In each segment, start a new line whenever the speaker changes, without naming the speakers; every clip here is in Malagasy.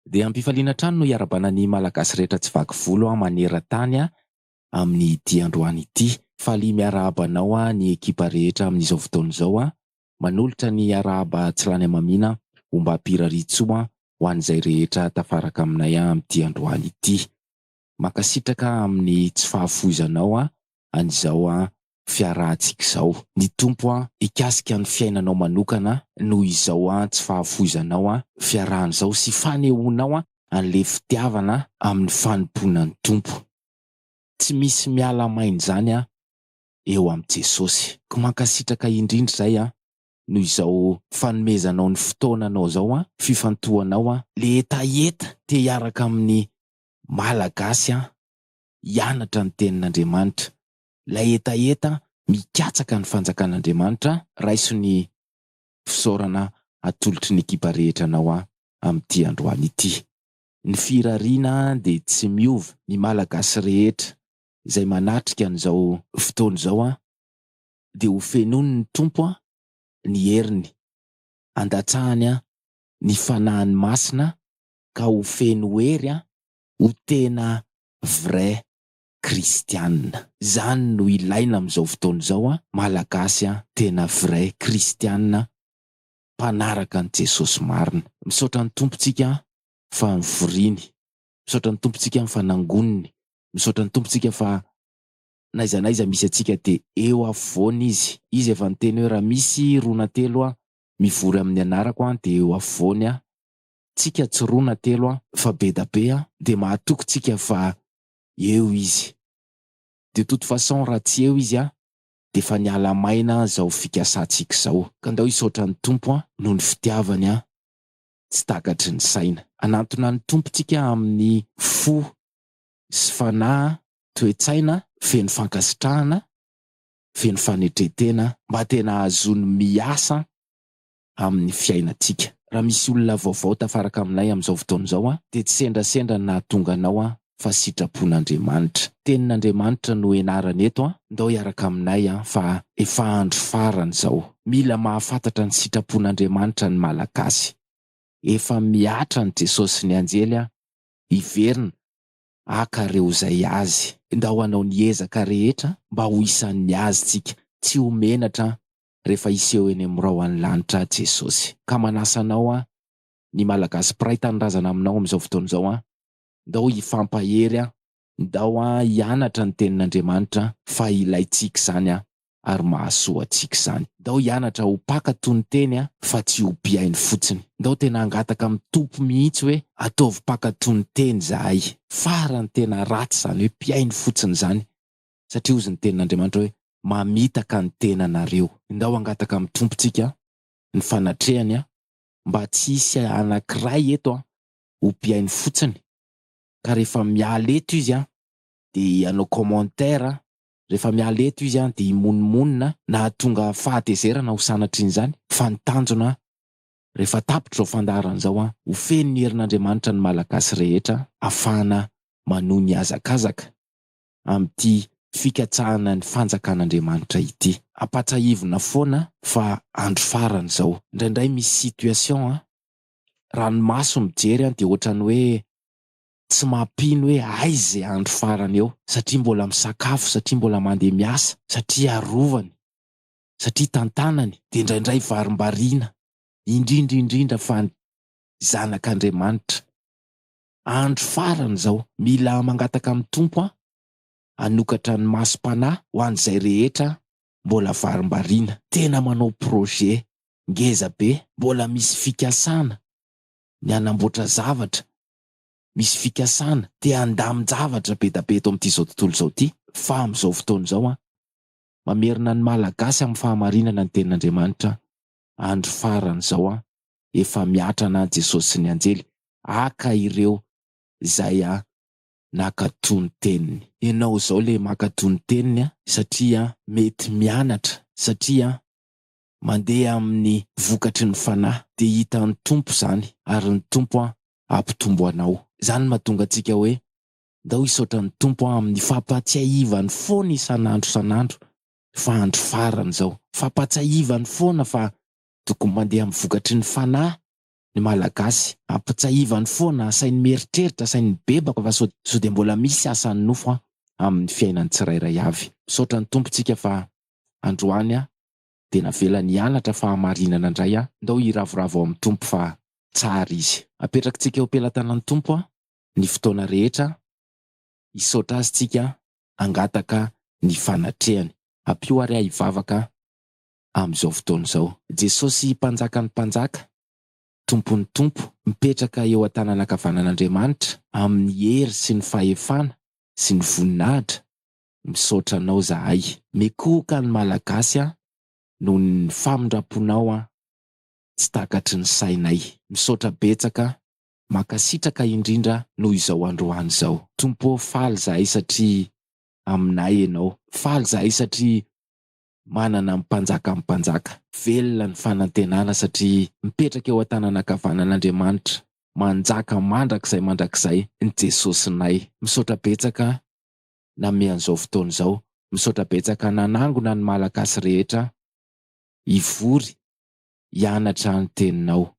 Dia ampifaliana trano no iarabana ny malagasy rehetra tsy vaky volo maneran-tany amin'ny ity androany ity. Faly miarabanao ny ekipa rehetra amin'izao fotoana izao manolotra ny arahaba tsy lany amamina ho mba hampirarian-tsoa ho an'izay rehetra tafaraka aminay amin'ity androany ity. Makasitraka amin'ny tsy fahafoizanao an'izao fiarahantsika izao. Ny tompo ikasika ny fiainanao manokana noho izao tsy fahafoizanao fiarahan'izao sy fanehoanao an'le fitiavana amin'ny fanompoana ny tompo. Tsy misy miala maina zany eo amin'i Jesosy. Ko mankasitraka indrindra izay noho izao fanomezanao ny fotoananao izao fifantohanao le etaeta te hiaraka amin'ny malagasy hianatra ny tenin'Andriamanitra. Ilay etaeta mikatsaka ny fanjakan'Andriamanitra raiso ny fisaorana atolotry ny ekipa rehetra anao amin'ity androany ity. Ny firariana dia tsy miova, ny malagasy rehetra izay manatrika an'izao fotoana izao dia ho fenony ny tompo ny heriny, andatsahany ny fanahin'ny masina ka ho feno hery ho tena vrai kristianina. Zany no ilaina amin'izao fotoana izao malagasy tena vrai kristianina mpanaraka ny Jesosy marina. Misaotra ny tompontsika fa mivoriany, misaotra ny tompontsika fa nangoniny, misaotra ny tompontsika fa naiza naiza misy atsika dia eo afovoany izy efa niteny hoe raha misy roa na telo mivory amin'ny anarako dia eo afovoany tsika, tsy roa na telo fa be da be dia mahatoky tsika fa eo izy. De toute façon raha tsy eo izy dia fa niala maina zao fikasantsika izao. Ka andao hisaotra ny tompo noho ny fitiavany tsy takatry ny saina. Anantona ny tompontsika amin'ny fo sy fanahy, toe-tsaina feno fankasitrahana, feno fanetretena mba tena azony miasa amin'ny fiainantsika. Raha misy olona vaovao tafaraka aminay amin'izao fotoana izao dia tsy sendrasendra na nahatonga anao fa sitrapon'Andriamanitra. Tenin'Andriamanitra no ianarana eto ndao hiaraka aminay fa efa andro farany izao. Mila mahafantatra ny sitrapon'Andriamanitra ny malagasy. Efa miatra ny Jesosy ny anjely hiverina akareo izay azy. Ndao hanao ny ezaka rehetra mba ho isan'ny azy tsika, tsy ho menatra rehefa iseho eny amin'ny rahoan'ny lanitra Jesosy. Ka manasa anao ny malagasy mpiray tanindrazana aminao amin'izao fotoana izao ndao hifampahery, ndao hianatra ny tenin'Andriamanitra fa ilaitsika zany ary mahasoa antsika zany. Ndao hianatra ho mpaka ny teny fa tsy ho mpiainy fotsiny. Ndao tena hangataka amin'ny tompo mihitsy hoe ataovy mpaka ny teny zahay. Farany tena ratsy zany hoe mpiainy fotsiny zany, satria ozy ny tenin'Andriamanitra hoe mamitaka ny tenanareo. Ndao hangataka amin'ny tompontsika ny fanatrehany mba tsy hisy anankiray eto ho mpiainy fotsiny. Ka rehefa miala eto izy dia hanao commentaire, rehefa miala eto izy dia himonomonina na hahatonga fahatezerana ho sanatry izany. Fa ny tanjona rehefa tapitra izao fandaharana izao ho feno ny herin'Andriamanitra ny malagasy rehetra ahafahana manohy ny hazakazaka amin'ity fikatsahana ny fanjakan'Andriamanitra ity. Ampatsahivina foana fa andro farany izao. Indraindray misy situation ranomaso mijery dia ohatrany hoe tsy mampino hoe aiza andro farany eo, satria mbola misakafo, satria mbola mandeha miasa, satria arovany, satria tantanany, dia indraindray varimbariana, indrindra fa zanak'Andriamanitra. Andro farany izao, mila mangataka amin'ny tompo hanokatra ny masom-panahy ho an'izay rehetra mbola varimbariana, tena manao projet ngeza be, mbola misy fikasana ny hanamboatra zavatra, misy fikasana te handamin-javatra be da be eto amin'ity zao tontolo izao ity. Fa amin'izao fotoana izao mamerina ny malagasy amin'ny fahamarinana ny tenin'Andriamanitra. Andro farany izao efa miatrana Jesosy sy ny anjely haka ireo izay nakatoy ny teniny. Ianao izao le makatoy ny teniny satria mety mianatra, satria mandeha amin'ny vokatry ny fanahy, dia hita ny tompo zany ary ny tompo ampitombo anao. Zany mahatonga antsika hoe ndao hisaotra ny tompo amin'ny fampatsiahivany foana isan'andro fa andro farany izao. Fampatsiahivany foana fa tokony mandeha amin'ny vokatry ny fanahy ny malagasy ampatsahivany foana sainy mieritreritra sainy bebaka fa sao de mbola misy asan'ny nofo amin'ny fiainany tsirairay avy. Misaotra ny tompontsika fa androany de navela nianatra fahamarinana indray ndao hiravoravo ao amin'ny tompo fa tsara izy. Apetrakintsika eo am-pelantanan'ny tompo ny fotoana rehetra, hisaotra azy tsika, angataka ny fanatrehany. Ampio ary hivavaka amin'izao fotoana izao. Jesosy mpanjaka ny mpanjaka, tompon'ny tompo, mipetraka eo an-tanana ankavanan'Andriamanitra amin'ny hery sy ny fahefana sy ny voninahitra. Misaotra anao zahay. Mekoka ny malagasy noho ny famindraponao tsy takatry ny sainay. Misaotra betsaka, makasitraka indrindra noho izao androany izao. Tompo, faly zahay satria aminay ianao. Faly zahay satria manana mpanjaka mpanjaka. Velona ny fanantenana satria mipetraka eo an-tanana ankavanan'Andriamanitra, manjaka mandrakizay ny Jesosynay. Misaotra betsaka name an'izao fotoana izao. Misaotra betsaka nanangona ny malagasy rehetra ivory hianatra ny teninao.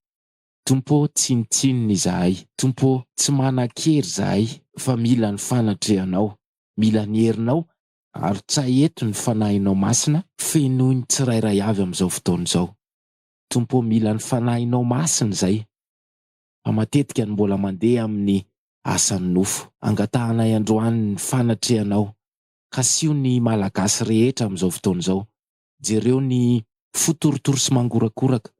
Tompo, tsinitsininy izahay. Tompo, tsy manan-kery zahay fa mila ny fanatrehanao, mila ny herinao ary tsaheto ny fanahinao masina fenohy ny tsirairay avy amin'izao fotoana izao. Tompo, mila ny fanahinao masina zay fa matetika ny mbola mandeha amin'ny asan'ny nofo. Angatahanay androany ny fanatrehanao, kasio ny malagasy rehetra amin'izao fotoana izao. Jereo ny fotorotoro sy mangorakoraka.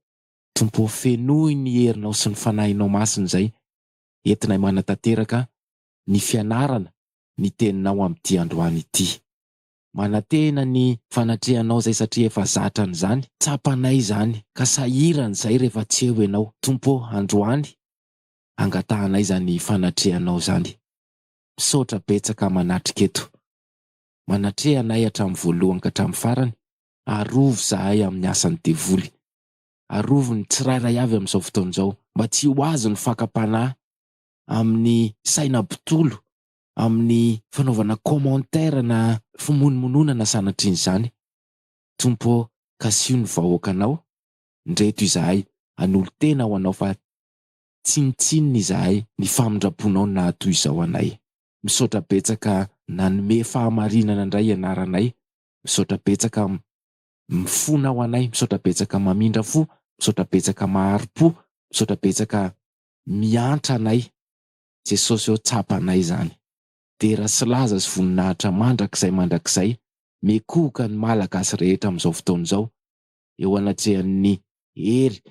Tompo, fenohy ny herinao sy ny fanahinao masina zay entinay manatanteraka ny fianarana ny teninao amin'ity androany ity. Manantena ny fanatrehanao zay satria efa zatra n'izany. Tsapanay izany ka sahirana izay rehefa tsy eo ianao. Tompo, androany angatahanay zany fanatrehanao zany. Misaotra betsaka manatrika eto. Manatrehanay hatramin'ny voalohany ka hatramin'ny farany. Arovo zahay amin'ny asan'ny devoly. Arovo ny tsirairay avy amin'izao fotoana izao, mba tsy ho azo ny fakapanahy amin'ny saina-bitolo, amin'ny fanaovana commentaire na fimonomonona sanatrian'izany. Tompo, kasio ny vahoakanao, ndreto izahay hanolo tena ho anao fa tsinitsininy izahay ny famindraponao na toy izao anay. Misaotra betsaka nanome fahamarinana indray ianaranay. Misaotra betsaka mifona ao anay, misaotra betsaka mamindra fo, misaotra betsaka mahari-po, misaotra betsaka miantra anay. Jesosy, eo tsapanay zany. Dera sy laza sy voninahitra mandrakizay mekoka ny malagasy rehetra amin'izao fotoana izao eo anatrehan'ny hery,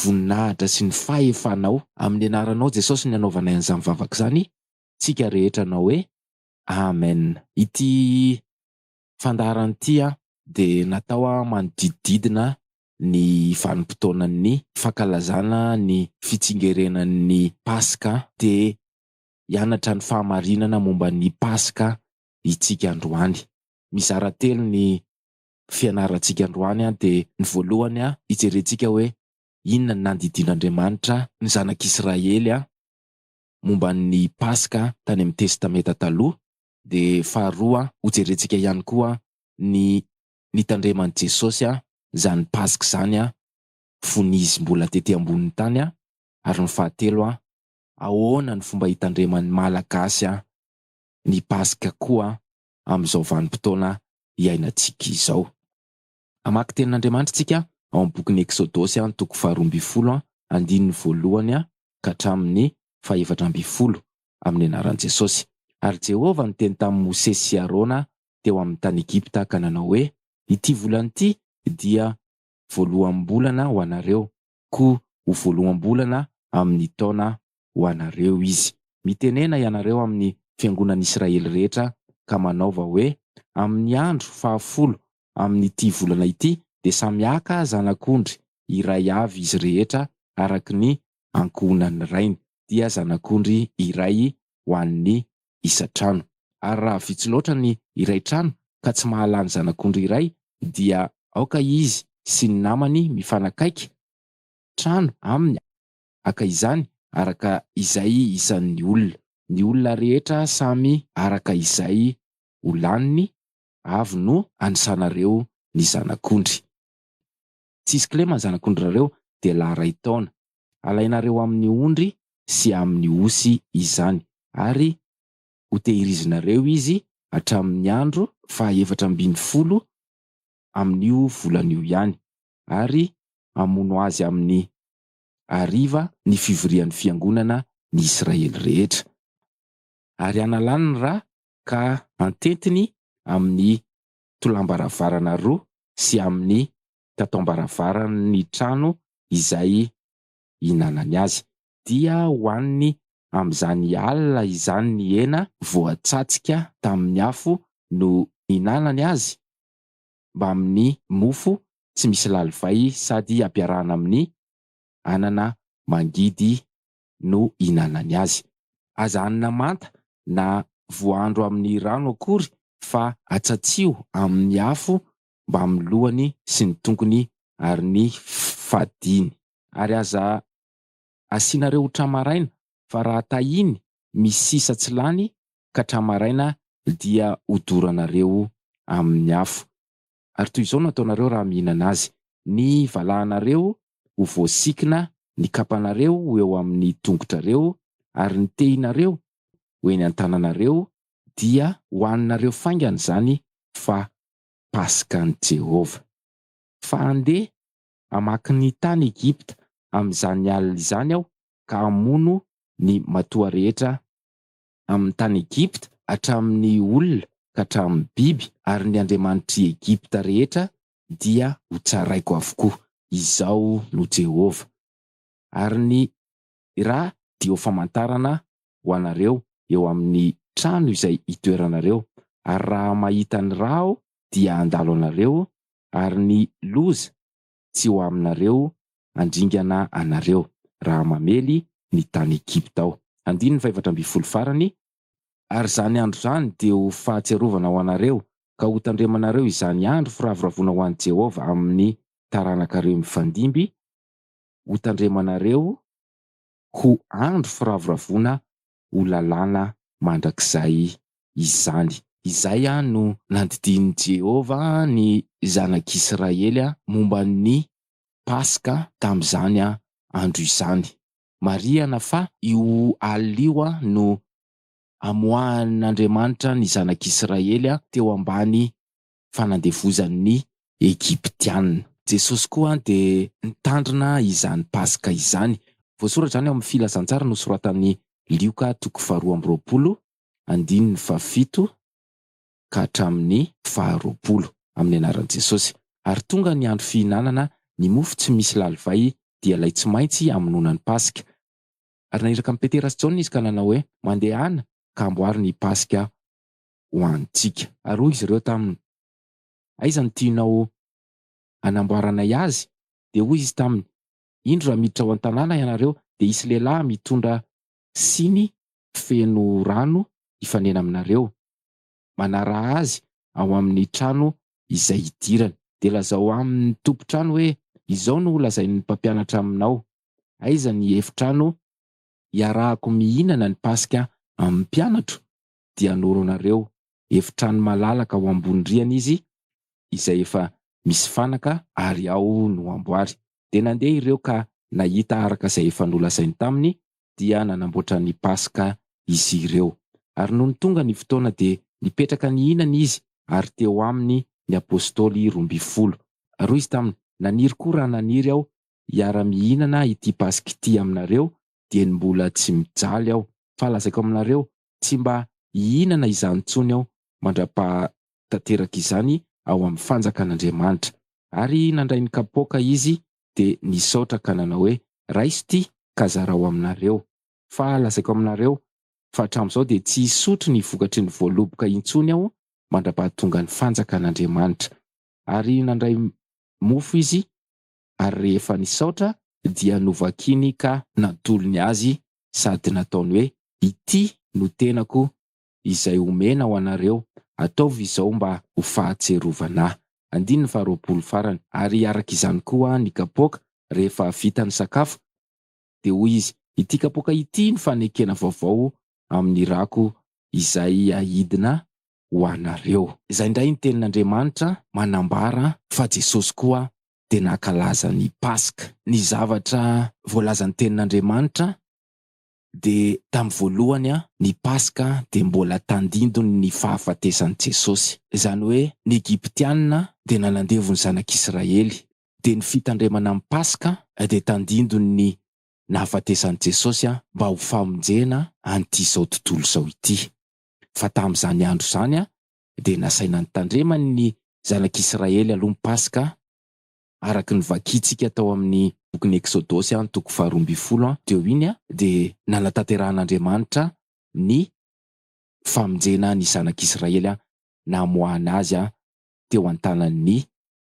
voninahitra sy ny fahefanao. Amin'ny anaranao Jesosy ny anaovanay an'izany vavaka izany, tsika rehetra anao hoe amen. Ity fandaharana ity de natao manodididina ny vanim-potoanan'ny fankalazana ny fitsingerenan'ny Paska, de hianatra ny fahamarinana momba ny Paska itsika androany. Mizara telo ny fianarantsika androany de ny voalohany hijerentsika hoe inona ny nandidin'Andriamanitra ny zanak'Israely momba ny Paska tany amin'ny testameta taloha. De faharoa hojerentsika ihany koa ny tandreman'i Jesosy zany Paska zany fonizy mbola tety ambonin'ny tany ary ny fahatelo ahoana ny fomba hitandreman'ny malagasy ny Paska koa amin'izao vanim-potoana iainantsika izao. Amaky tenin'Andriamanitra tsika ao amin'ny bokin'ny Eksodosy toko 12 andininy voalohany ka hatramin'ny 14 amin'ny anaran'i Jesosy. Ary Jehova niteny tamin'i Mosesy sy Arona teo amin'ny tany Egipta ka nanao hoe, ity volana ity dia voaloham-bolana ho anareo, koa ho voaloham-bolana amin'ny taona ho anareo izy. Mitenena ianareo amin'ny fiangonan'ny Israely rehetra ka manaova hoe, amin'ny andro 10 amin'ity volana ity de samiaka zanak'ondry iray avy izy rehetra araky ny ankohonan'ny rainy, dia zanak'ondry iray ho an'ny isa-trano. Ary raha vitsy loatra ny iray trano ka tsy mahalany zanak'ondry iray, dia aoka izy sy ny namany mifanakaiky trano aminy aka izany araka izay isan'ny olona. Ny olona rehetra samy araka izay ho laniny avy no anisanareo ny zanak'ondry. Tsisy klema ny zanak'ondry rareo de lahy 2 taona. alainareo amin'ny ondry sy amin'ny osy izany, ary ho tehirizinareo izy hatramin'ny andro 710 amin'io volan'io ihany, ary hamono azy amin'ny hariva ny fivorian'ny fiangonana ny Israely rehetra. Ary analany ny ra ka antentiny amin'ny tolambaravarana 2 sy amin'ny tatom-baravaran'ny trano izay hinanany azy, dia hoaniny amin'izany alina izany ny hena voatsatsika tamin'ny afo no hinanany azy, mba amin'ny mofo tsy misy lalivay sady ampiarahana amin'ny anana mangidy no hinanany azy. Aza hanina manta na voandro amin'ny rano akory, fa atsatsio amin'ny afo mba amin'ny lohany sy ny tongony ary ny fadiny. Ary aza asianareo tramaraina, fa raha tahiny misy sisa tsy lany ka tramaraina dia hodoranareo amin'ny afo. Ary toy izao no ataonareo raha mihinana azy: ny valahanareo ho voasikina, ny kapanareo ho eo amin'ny tongotrareo, ary ny tehinareo ho eny an-tananareo, dia hoaninareo faingana zany fa Paskan' Jehova. Fa andeha hamaky ny tany Egypta amin'izany alina izany aho, ka hamono ny matoa rehetra amin'ny tany Egypta, hatramin'ny olona ka hatramin'ny biby, ary ny andriamanitry Egypta rehetra dia ho tsaraiko avokoa. Izao no Jehova. Ary ny ra dia ho famantarana ho anareo eo amin'ny trano izay hitoeranareo. Ary raha mahita ny ra aho dia handalo anareo, ary ny loza tsy ho aminareo handringana anareo raha mamely ny tany Egypta ao. 11 farany. Ary zany andro zany dia ho fahatsiarovana ho anareo, ka ho tandremanareo izany andro firavoravoana ho an'i Jehova amin'ny taranaka-reo mifandimby. Ho tandremanareo ho andro firavoravoana ho lalàna mandrakizay izany. Izay no nandidin'i Jehova ny zanak'Israely momba ny Paska tamin'izany andro izany. Marihana fa io alina io no amoahan'Andriamanitra ny zanak'Israely teo ambany fanandevozan'ny Egyptianina. Jesosy koa dia nitandrina izany Paska izany. Voasoratra zany amin'ny filazantsara nosoratan'ny Lioka 2:20 andininy 7 ka hatramin'ny 20 amin'ny anaran'i Jesosy. Ary tonga ny andro fihinanana ny mofo tsy misy lalivay, dia ilay tsy maintsy hamonona ny Paska. Ary naniraka amin'ny Petera sy Jaona izy ka nanao hoe: mandehana ka amboary ny Paska ho antsika. Ary hoy izy ireo taminy: aiza no tianao anamboaranay azy? Dia hoy izy taminy: indro raha miditra ao an-tanàna ianareo, dia isy lehilahy mitondra siny feno rano hifanena aminareo. Manara azy ao amin'ny trano izay hidirany, dia lazao amin'ny tompo-trano hoe: izao no lazain'ny mpampianatra aminao. Aiza ny efitrano iarahako mihinana ny Paska amin'ny mpianatro? Dia noro anareo efitrano malalaka ao ambony rihana izy, izay efa misy fanaka, ary ao no amboary. Dia nandeha ireo ka nahita araka izay efa nolazainy taminy, dia nanamboatra ny Paska izy ireo. Ary noho ny tonga ny fotoana dia nipetraka nihinana izy, ary teo aminy ny apôstôly 12. Ary izy taminy: naniry koa raha naniry aho hiara-mihinana ity Paska ity aminareo, dia ny mbola tsy mijaly aho. Fa lazaiko aminareo, tsy mba hihinana izany intsony aho mandra-pahatanteraka izany ao amin'ny fanjakan'Andriamanitra. Ary nandray ny kapoaka izy, dia nisaotra ka nanao hoe: raiso ity ka zarao aminareo. Fa lazaiko aminareo fa hatramin'izao dia tsy hisotro ny vokatry ny voaloboka intsony aho mandra-pahatonga ny fanjakan'Andriamanitra. Ari nandray mofo izy, ary rehefa nisaotra dia novakiny ka natolony azy, sady nataony hoe: ity no tenako izay omena ho anareo, ataovy izao mba ho fahatserovana ahy. 20 farany. Ary araka izany koa ny kapoaka rehefa vita ny sakafo, dia hoy izy: ity kapoaka ity ny fanekena vaovao amin'ny rako izay ahidina ho anareo. Izay indray ny tenin'Andriamanitra manambara fa Jesosy koa dia nankalaza ny Paska. Ny zavatra voalazan'ny tenin'Andriamanitra dia tamin'ny voalohany ny Paska dia mbola tandindony ny fahafatesan'i Jesosy. Izany hoe ny Egyptianina dia nanandevo ny zanak'Israely, dia ny fitandremana amin'ny Paska dia tandindony ny nahafatesan'i Jesosy mba ho famonjena an'ity izao tontolo izao ity. Fa tamin'izany andro izany dia nasaina nitandremana ny zanak'Israely alohan'ny Paska, araka ny vakiantsika tao amin'ny bokin'ny Eksodosy toko 12 teo iny dia nanatanteran'Andriamanitra ny famonjena ny zanak'Israely namoahana azy teo an-tanan'ny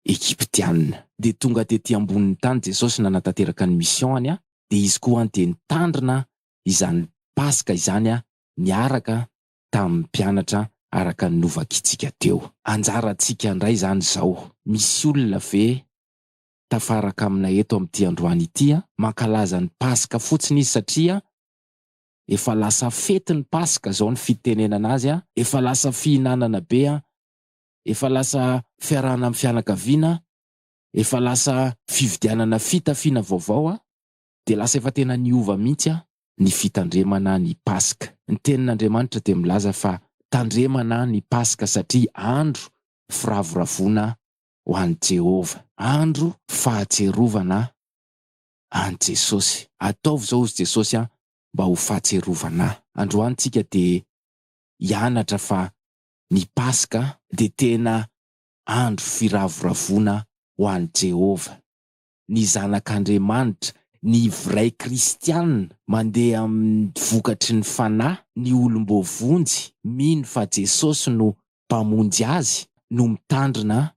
Egyptianina. Dia tonga tetỳ ambonin'ny tany Jesosy nanatanteraka ny missiony dia izy koa dia nitandrina izany Paska izany niaraka tamin'ny mpianatra araka ny novakiantsika teo. Anjarantsika indray izany izao, misy olona ve tafaraka amina eto amin'ity androany ity mankalaza ny Paska fotsiny izy satria efa lasa fety ny Paska zao ny fitenenana azy efa lasa fihinanana be efa lasa fiarahana amin'ny fianakaviana, efa lasa fividianana fitafiana vaovao dia lasa efa tena niova mihitsy ny fitandremana ny Paska. Ny tenin'Andriamanitra dia milaza fa tandremana ny Paska satria andro firavoravona ho an'i Jehova, andro fahatserovana an Jesosy. Ataovy zao izy Jesosy mba ho fahatserovana. Androantsika dia hianatra fa ny Paska dia tena andro firavoravona ho an'i Jehova. Ny zanak'Andriamanitra, ny vrai kristianina mandeha amin'ny vokatry ny fanahy, ny olom-bovonjy mino fa Jesosy no mpamonjy azy no mitandrina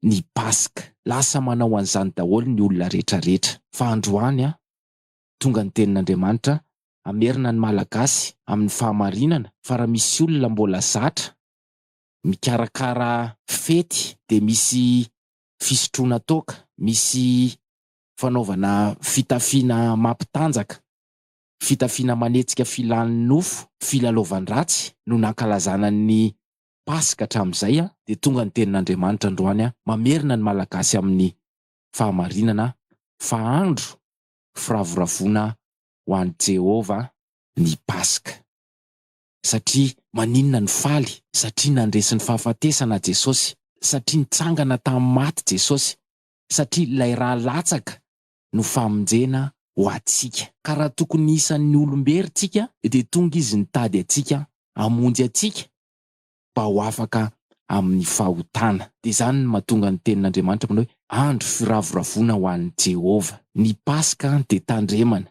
ny Paska. Lasa manao an'izany daholo ny olona rehetrarehetra. Fa androany tonga ny tenin'Andriamanitra amerina ny malagasy amin'ny fahamarinana fa raha misy olona mbola zatra mikarakara fety dia misy fisotroana toaka, misy fanaovana fitafiana mampitanjaka, fitafiana manetsika filan'ny nofo, filalaovan-dratsy no nankalazana ny Paska hatramin'izay dia tonga ny tenin'Andriamanitra androany mamerina ny malagasy amin'ny fahamarinana fa andro firavoravona ho an'i Jehova ny Paska. Satria maninona ny faly, satria nandresy ny fahafatesana Jesosy, satria nitsangana tamin'ny maty Jesosy, satria ilay raha latsaka no famonjena ho antsika. Ka raha tokony isan'ny olomberitsika dia tonga izy nitady antsika, hamonjy antsika mba ho afaka amin'ny fahotana. Dia izany no mahatonga ny tenin'Andriamanitra manao hoe andro firavoravona ho an'i Jehova. Ny Paska dia tandremana.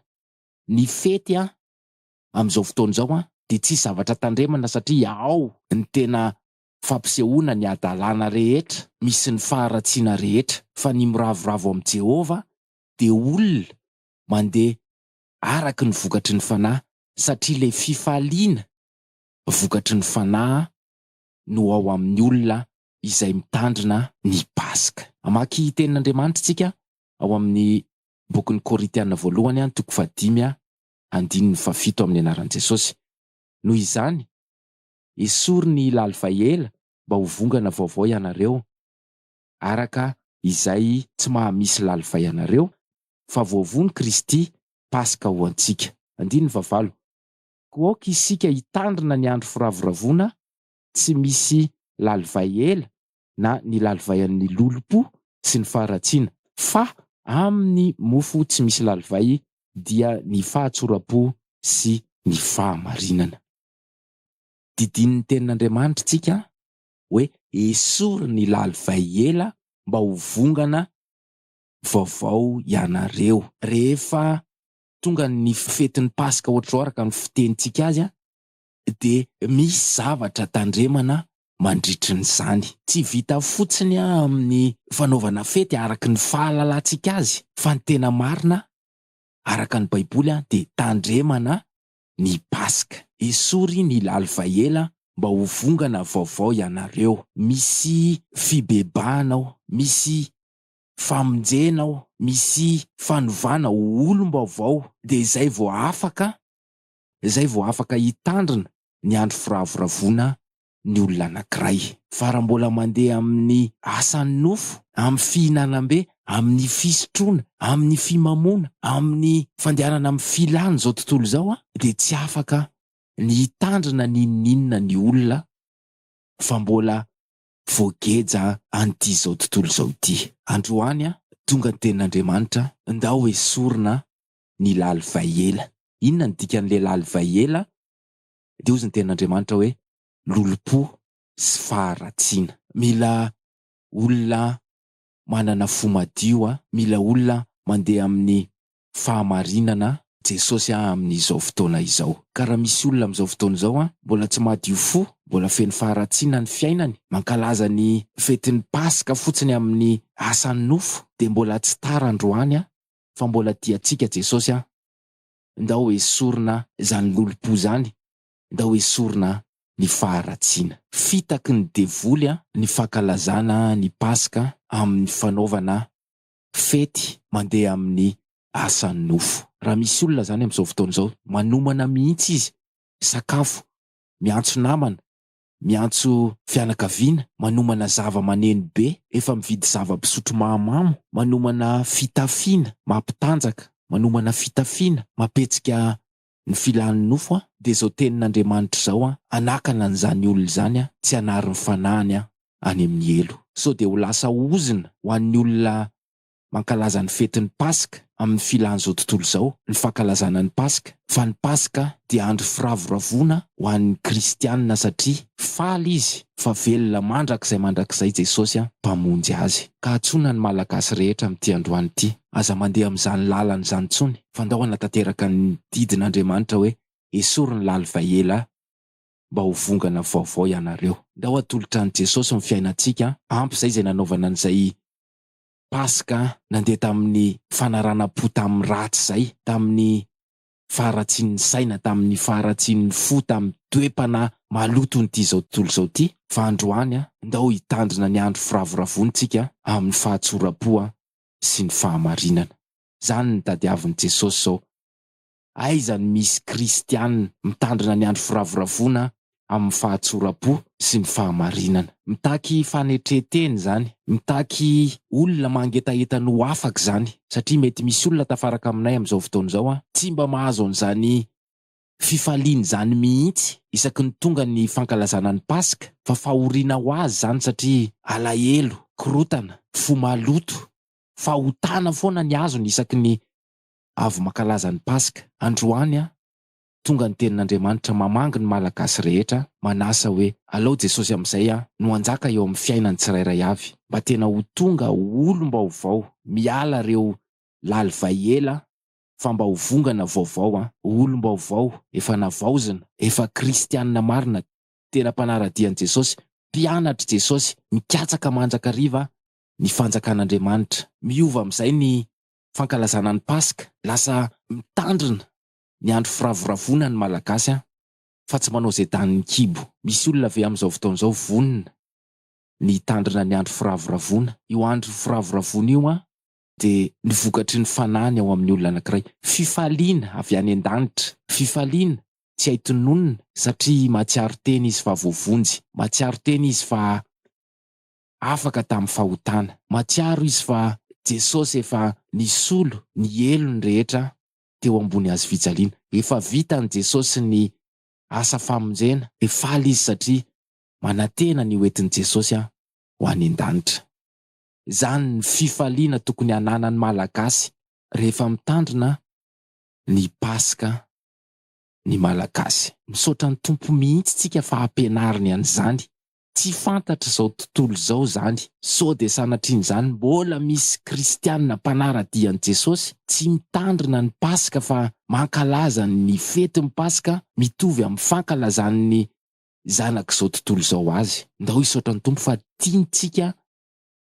Ny fety amin'izao fotoan'izao dia tsy zavatra tandremana satria ao ny tena fampisehoana ny adalana rehetra, misy ny faharatsiana rehetra, fa ny miravoravo amin'i Jehova dia olona mandeha araka ny vokatry ny fanahy, satria ilay fifaliana vokatry ny fanahy no ao amin'ny olona izay mitandrina ny Paska. Amaky tenin'Andriamanitra tsika ao amin'ny bokin'ny Korintiana voalohany toko 5 andininy 7 amin'ny anaran'i Jesosy. Noho izany esory ny lalvaela mba ho vongana vaovao ianareo, araka izay tsy mahamisy lalva ianareo, fa voavony Kristy Paska ho antsika. 9 Koaoka isika hitandrina ny andro firavoravona, tsy misy lalvaela na ny lalvayan'ny lolopo sy ny faharatsiana, fa amin'ny mofo tsy misy lalvay dia ny fahatsoram-po sy ny fahamarinana. Didinin'ny tenin'Andriamanitra tsika hoe esory ny lalvaela mba ho vongana vaovao ianareo. Rehefa tonga ny fetin'ny Paska ohatr'izao araka ny fitenitsika azy dia misy zavatra tandremana mandritry n'izany. Tsy vita fotsiny amin'ny fanaovana fety araka ny fahalalantsika azy, fa ny tena marina araka ny Baiboly dia tandremana ny Paska. Esory ny lalvaela mba ho vongana vaovao ianareo. Misy fibebahana, misy famonjena, misy fanovana olom-baovao, dia izay vao afaka hitandrina ny andro firavoravona ny olona anankiray. Fa raha mbola mandeha amin'ny asan'ny nofo, amin'ny fihinanam-be, amin'ny fisotroana, amin'ny fimamoana, amin'ny fandehanana amin'ny filany zao tontolo zao dia tsy afaka ny tandrina ninninna ny olona fa mbola voageja an'ity zao tontolo zao ity. Androany tonga ny tenin'Andriamanitra ndao esorina ny lalivahela. Inona ny dikan'ilay lalivahela? Dia ozy ny tenin'Andriamanitra hoe lolo-po sy faharatsiana. Mila olona manana fo madio, mila olona mandeha amin'ny fahamarinana Jesosy amin'izao fotoana izao. Ka raha misy olona amin'izao fotoana izao mbola tsy madio fo, mbola feno faharatsiana ny fiainany, mankalaza ny fetin'ny Paska fotsiny amin'ny asan'ny nofo, dia mbola tsy tara androany fa mbola tiantsika Jesosy ndao esorina zany lolo-po zany, ndao esorina ny faharatsiana. Fitaky ny devoly ny fankalazana ny Paska amin'ny fanaovana fety mandeha amin'ny asan'ny nofo. Raha misy olona zany amin'izao fotoana izao manomana mihitsy izy sakafo, miantso namana, miantso fianakaviana, manomana zava-maneno be, efa mividy zava-pisotro mahamamo, manomana fitafiana mampitanjaka, manomana fitafiana mapetsika ny filan'ny nofo dia zao tenin'Andriamanitra zao anakana an'izany olona zany tsy hanary ny fanahany any amin'ny elo. So dia ho lasa ozina ho an'ny olona mankalaza ny fetin'ny Paska amin'ny filan'izao tontolo izao, ny fankalazana ny Paska. Fa ny Paska dia andro firavoravona ho an'ny kristianina satria faly izy fa velona mandrakizay Jesosy mpamonjy azy. Ka atsoina ny malagasy rehetra amin'ity androany ity, aza mandeha amin'izany lalana izany tsony, fa ndao hanatanteraka ny didin'Andriamanitra hoe esorina ny lalivahela mba ho vongana vaovao ianareo. Ndao atolotra ny Jesosy ny fiainantsika, ampy izay nanaovana an'izay Paska nandeha tamin'ny fanarana-po tamin'ny ratsy izay, tamin'ny faharatsian'ny saina, tamin'ny faharatsian'ny fo, tamin'ny toe-panahy maloto n'ity zao tontolo izao ity. Fa androany ndao hitandrina ny andro firavoravontsika amin'ny fahatsoram-po sy ny fahamarinana. Zany ny tadiavin'i Jesosy zao. Aiza ny misy kristianina mitandrina ny andro firavoravona amin'ny fahatsoram-po sy ny fahamarinana. Mitaky fanetreteny zany, mitaky olona mangetaheta ho afaka zany, satria mety misy olona tafaraka aminay amin'izao fotoana izao tsy mba mahazo an'izany fifaliana zany mihitsy isaky ny tonga ny fankalazana ny Paska, fa fahoriana ho azy zany satria alahelo, korotana, fo maloto, fahotana foana ny azony isaky ny avy mankalaza ny Paska. Androany tonga ny tenin'Andriamanitra mamangy ny malagasy rehetra, manasa hoe alao Jesosy amin'izay no anjaka eo amin'ny fiainany tsirairay avy, mba tena ho tonga olom-baovao, miala ireo lalivahela fa mba ho vongana vaovao, olom-baovao, efa navaozina, efa kristianina marina, tena mpanaradian'i Jesosy, mpianatra Jesosy, mikatsaka manjakariva ny fanjakan'Andriamanitra. Miova amin'izay ny fankalazana ny Paska, lasa mitandrina ny andro firavoravona ny malagasy fa tsy manao izay tanin'ny kibo. Misy olona ve amin'izao fotoana izao vonina ny tandrina ny andro firavoravona. Io andro firavoravona io dia ny vokatry ny fanahany ao amin'ny olona anankiray. Fifaliana avy any an-danitra, fifaliana tsy haitononona satria matsiaro teny izy fa voavonjy, matsiaro teny izy fa afaka tamin'ny fahotana, matsiaro izy fa Jesosy efa nisolo ny elony rehetra teo ambony azy fijaliana. Efa vitan'i Jesosy ny asa famonjena, efaly izy satria manantena ny hoentin'i Jesosy ho any an-danitra. Zany ny fifaliana tokony hananan'ny malagasy rehefa mitandrina ny Paska ny malagasy. Misaotra ny Tompo mihitsy tsika fa hampianariny an'izany. Tsy fantatra izao tontolo izao zany, sao dia sanatrian'izany mbola misy kristianina mpanaradian'i Jesosy tsy mitandrina ny Paska fa mankalaza ny fetin'ny Paska mitovy amin'ny fankalazan'ny zanak'izao tontolo izao azy. Ndao hisaotra ny Tompo fa tiantsika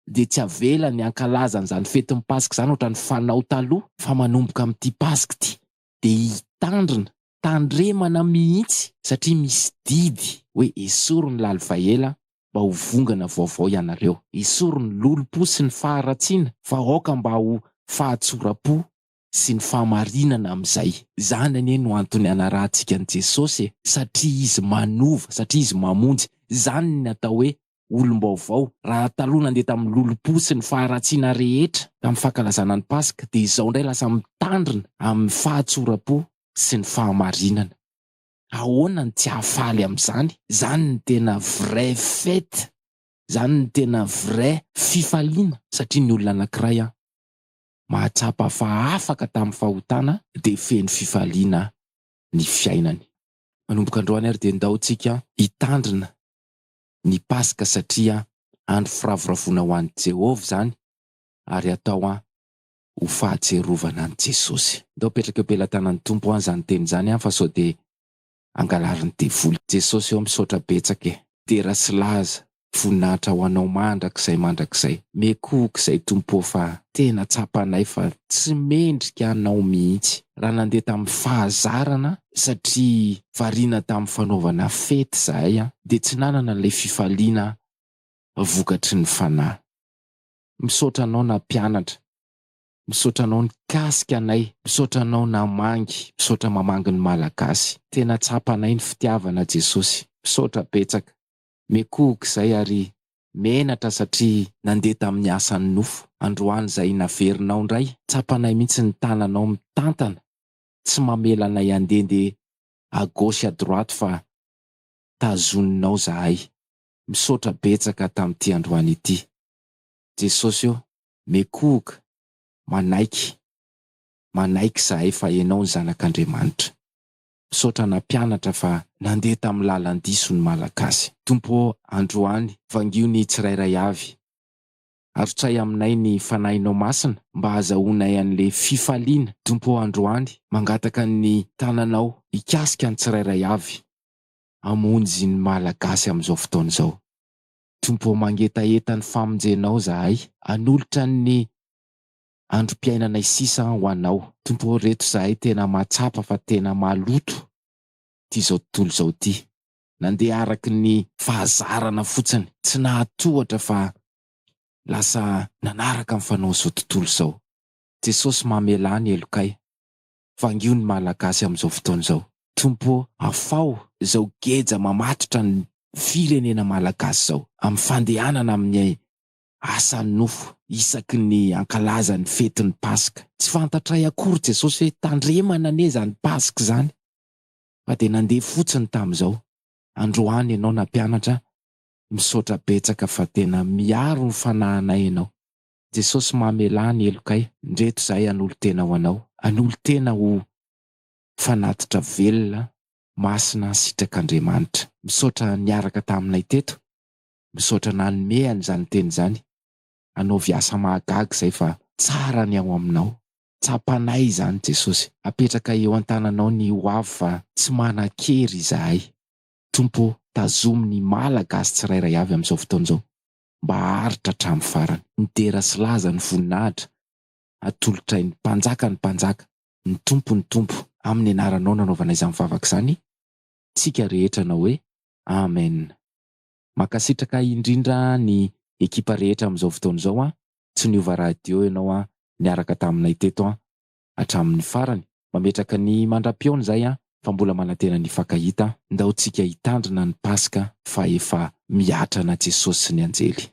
dia tsy avela ny ankalazana izany fetin'ny Paska izany ohatran'ny fanao taloha, fa manomboka amin'ity Paska ity dia hitandrina, tandremana mihitsy satria misy didy hoe esoriny ny lalivahela mba ho vongana vaovao ianareo, esoriny lolo-po sy ny faharatsiana fa aoka mba ho fahatsoram-po sy ny fahamarinana amin'izay. Zany anie no antony anarantsika an'i Jesosy, satria izy manova, satria izy mamonjy. Zany ny atao hoe olom-baovao. Raha taloha nandeha tamin'ny lolom-po sy ny faharatsiana rehetra tamin'ny fankalazana ny Paska, dia izao indray lasa mitandrina amin'ny fahatsoram-po sy ny fahamarinana. Ahoana ny tsy hahafaly amin'izany? Zany ny tena vrai fête, zany ny tena vrai fifaliana, satria ny olona anankiray mahatsapa fa afaka tamin'ny fahotana dia feno fifaliana ny fiainany. Manomboka androany ary dia ndaontsika hitandrina ny Paska satria andro firavoravoana ho an'i Jehovah zany, ary atao ho fahatserovana an' Jesosy. Ndao petraka eo am-pelantanan'ny Tompo zany teny zany fa sao dia angalariny devoly. Jesosy eo misaotra betsaka tera sy laza voninahitra ho anao mandrakizay. Mekoky izay Tompo fa tena tsapanay fa tsy mendrika anao mihitsy raha nandeha tamin'ny fahazarana, satria variana tamin'ny fanaovana fety zahay dia tsy nanana n'ilay fifaliana vokatry ny fanahy. Misaotra anao na mpianatra, misaotra anao nikasika anay, misaotra anao namangy, misaotra mamangy ny malagasy. Tena tsapanay ny fitiavana Jesosy. Misaotra betsaka. Mekoky izay ary menatra satria nandeha tamin'ny asan'ny nofo. Androany izay naverinao indray, tsapanay mihitsy ny tananao mitantana, tsy mamela anay andeha à gauche à droite fa tazoninao zahay. Misaotra betsaka tamin'ity androany ity. Jesosy eo, mekoka, manaiky zahay fa ianao ny zanak'Andriamanitra. Misaotra na mpianatra fa nandeha tamin'ny lalan-diso ny malagasy. Tompo, androany vangio ny tsirairay avy. Arotsay aminay ny fanahinao masina mba hahazahoanay an'le fifaliana. Tompo, androany mangataka ny tananao hikasika ny tsirairay avy hamonjy ny malagasy amin'izao fotoana izao. Tompo, mangetaeta ny famonjenao zahay, hanolotra ny androm-piainanay sisa ho anao. Tompo, reto zahay tena mahatsapa fa tena maloto ty zao tontolo zao ty. Nandeha araky ny fahazarana fotsiny, tsy nahatohatra fa lasa nanaraka amin'ny fanao zao tontolo zao. Jesosy, mamelà ny elokay, vangio ny malagasy amin'izao fotoana izao. Tompo, afao izao geja mamatotra ny firenena malagasy zao amin'ny fandehanana amin'ny asan'ny nofo isaky ny ankalaza ny fetin'ny Paska. Tsy fantatray akory Jesosy hoe tandremana ne zany Paska zany, fa dia nandeha fotsiny tamin'izao. Androany ianao na mpianatra, misaotra betsaka fa tena miaro ny fanahinay ianao. Jesosy, mamelà ny elokay, ndreto zahay hanolo tena ho anao, hanolo tena ho fanatitra velona, masina, sitrak'Andriamanitra. Misaotra niaraka taminay teto, misaotra nanome an'izany teny zany. Anao viasa mahagaga izay fa tsara ny ao aminao. Tsapanay izany Jesosy. Apetraka eo an-tananao ny hoavy fa tsy manan-kery izahay. Tompo, tazomy ny malagasy tsirairay avy amin'izao fotoana izao mba haritra hatramin'ny farany. Ny tera sy laza ny voninahitra atolotray ny mpanjaka, ny Tompo amin'ny anaranao nanaovana izany vavaka izany, tsika rehetra na hoe amen. Makasitraka indrindra ny ekipa rehetra amin'izao fotoana izao tsy niova radio ianao niaraka taminay teto hatramin'ny farany. Mametraka ny mandram-piaona izay fa mbola manantena ny fakahita. Ndao tsika hitandrina ny Paska fa efa miatrana Jesosy sy ny anjely.